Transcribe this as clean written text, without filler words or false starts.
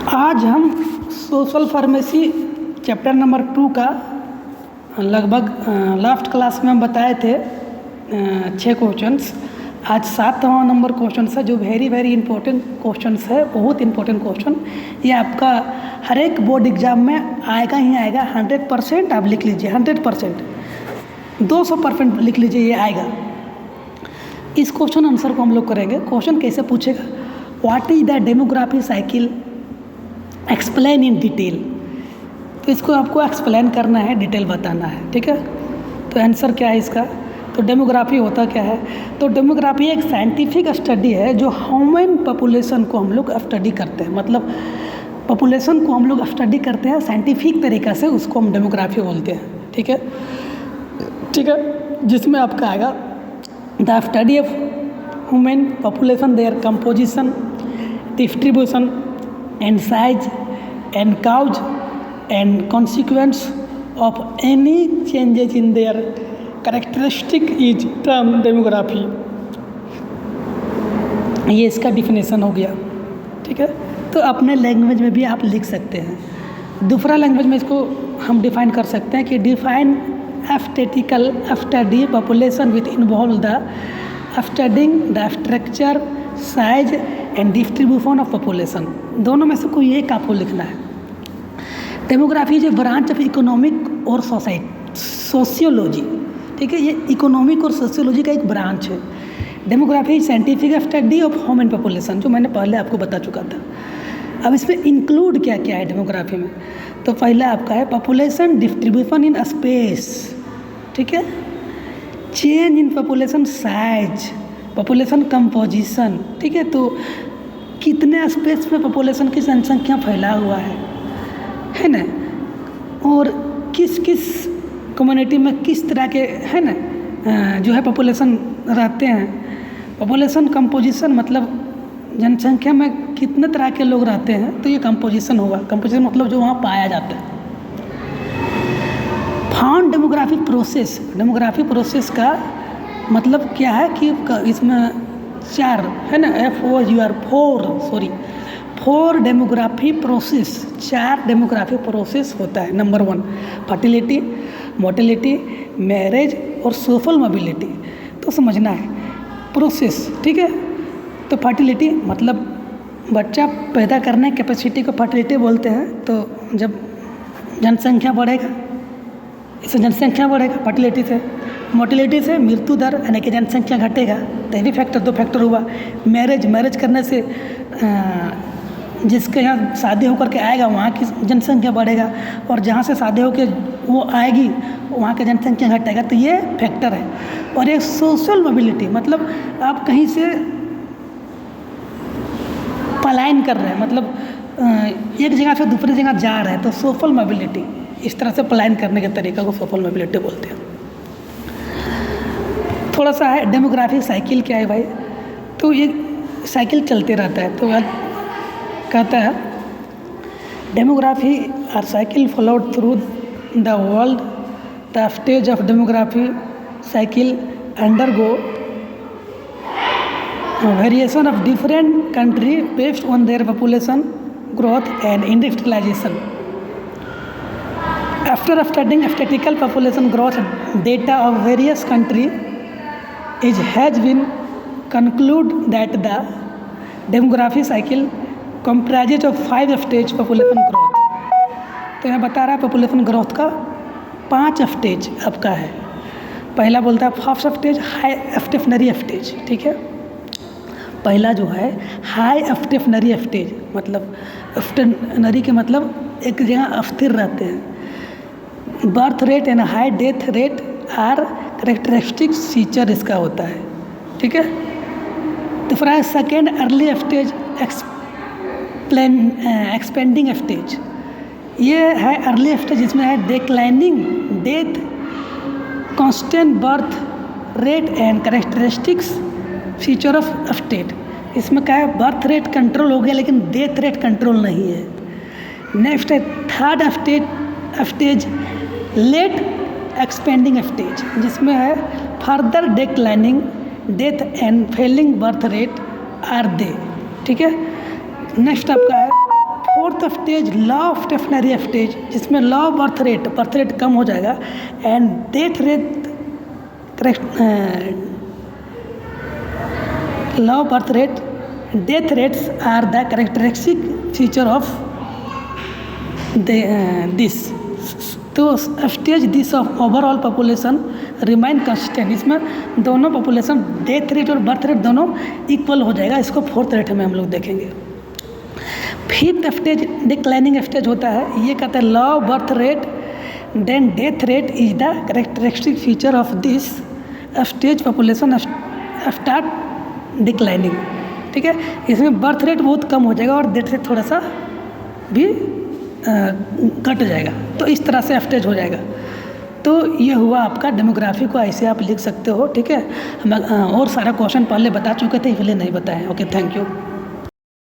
आज हम social pharmacy chapter number 2 का लगभग लास्ट क्लास में हम बताए थे 6 क्वेश्चंस। आज 7वां नंबर क्वेश्चन है जो वेरी इंपॉर्टेंट क्वेश्चन है, बहुत इंपॉर्टेंट क्वेश्चन। ये आपका हर एक बोर्ड एग्जाम में आएगा ही आएगा। 100% आप लिख लीजिए, 100%, 200% लिख लीजिए, ये आएगा। इस क्वेश्चन आंसर को हम लोग करेंगे। क्वेश्चन कैसे पूछेगा, what is the demography cycle, explain in detail. तो इसको आपको एक्सप्लेन करना है, डिटेल बताना है, ठीक है। तो आंसर क्या है इसका, तो डेमोग्राफी होता क्या है। तो डेमोग्राफी एक साइंटिफिक स्टडी है जो ह्यूमन पॉपुलेशन को हम लोग स्टडी करते हैं, मतलब पॉपुलेशन को हम लोग स्टडी करते हैं साइंटिफिक तरीक़ा से, उसको हम डेमोग्राफी बोलते हैं, ठीक है। जिसमें आपका आएगा the study of human population, their composition, distribution and size and cause and consequence of any changes in their characteristic is term demography। ये इसका डिफिनेशन हो गया, ठीक है। तो अपने लैंग्वेज में भी आप लिख सकते हैं। दूसरा लैंग्वेज में इसको हम डिफाइन कर सकते हैं कि define statistical study population with involve the studying the structure, size and distribution of population. दोनों में से कोई एक आपको लिखना है। Demography is a branch of economic और सोशियोलॉजी, ठीक है। ये इकोनॉमिक और सोशियोलॉजी का एक ब्रांच है। Demography scientific study of human population, जो मैंने पहले आपको बता चुका था। अब इसमें इंक्लूड क्या क्या है डेमोग्राफी में, तो पहला आपका है पॉपुलेशन डिस्ट्रीब्यूशन इन स्पेस, ठीक है। Change in population size, population composition, ठीक है। तो कितने स्पेस में पॉपुलेशन की जनसंख्या फैला हुआ है ना, और किस किस कम्युनिटी में किस तरह के है ना जो है पॉपुलेशन रहते हैं। पॉपुलेशन कंपोजिशन मतलब जनसंख्या में कितने तरह के लोग रहते हैं, तो ये कंपोजिशन होगा। कंपोजिशन मतलब जो वहाँ पाया जाता है। Found demographic process, demographic process का मतलब क्या है कि इसमें 4 है ना, four demography process, 4 demography process होता है। नंबर 1 फर्टिलिटी, मोर्टेलिटी, मैरिज और सोशल मोबिलिटी। तो समझना है प्रोसेस, ठीक है। तो फर्टिलिटी मतलब बच्चा पैदा करने की कैपेसिटी को फर्टिलिटी बोलते हैं। तो जब जनसंख्या बढ़ेगा, इससे जनसंख्या बढ़ेगा फर्टिलिटी से। मोर्टेलिटी से मृत्यु दर यानी कि जनसंख्या घटेगा, तो ये भी फैक्टर, 2 फैक्टर हुआ। मैरिज करने से जिसके यहाँ शादी होकर के आएगा वहाँ की जनसंख्या बढ़ेगा, और जहाँ से शादी होकर वो आएगी वहाँ की जनसंख्या घटेगा, तो ये फैक्टर है। और ये सोशल मोबिलिटी मतलब आप कहीं से पलायन कर रहे हैं, मतलब एक जगह से दूसरी जगह जा रहे हैं, तो सोशल मोबिलिटी, इस तरह से पलायन करने के तरीका को सोशल मोबिलिटी बोलते हैं। थोड़ा सा है डेमोग्राफिक साइकिल क्या है भाई, तो ये साइकिल चलते रहता है। तो कहता है demography are cycle followed through the world, the stage of demography cycle undergo variation of different country based on their population growth and industrialisation. After studying statistical population growth data of various countries, it has been concluded that the demography cycle comprises of 5 stage population growth। तो यह बता रहा है population growth का 5 stage आपका है। पहला बोलता है first stage high stationary stage, ठीक है। पहला जो है हाई स्टेशनरी स्टेज, मतलब स्टेशनरी के मतलब एक जगह स्थिर रहते हैं। Birth rate and high death rate are characteristic feature इसका होता है, ठीक है। दूसरा है second early stage expanding stage. ये है अर्ली स्टेज, जिसमें है declining death, constant birth rate and characteristics feature of state. इसमें क्या है, बर्थ रेट कंट्रोल हो गया लेकिन डेथ रेट कंट्रोल नहीं है। नेक्स्ट है third stage late expanding stage, जिसमें है further declining death and falling birth rate are they, ठीक है। नेक्स्ट आपका है fourth stage low of stationary stage, जिसमें लॉ ऑफ बर्थ रेट कम हो जाएगा and death rate low of birth rate death rates are the characteristic feature of this. तो stage this of overall population remain consistent, इसमें दोनों population death rate और birth rate दोनों equal हो जाएगा। इसको फोर्थ रेट में हम लोग देखेंगे। फिफ्थ स्टेज डिक्लाइनिंग स्टेज होता है, ये कहता है law of birth rate then death rate is the characteristic feature of this stage population start declining. ठीक है, इसमें बर्थ रेट बहुत कम हो जाएगा और डेथ रेट थोड़ा सा भी घट जाएगा। तो इस तरह से स्टेज हो जाएगा। तो ये हुआ आपका डेमोग्राफी को ऐसे आप लिख सकते हो। ठीक है, हम और सारा क्वेश्चन पहले बता चुके थे, इसलिए नहीं बताएं। Okay, thank you.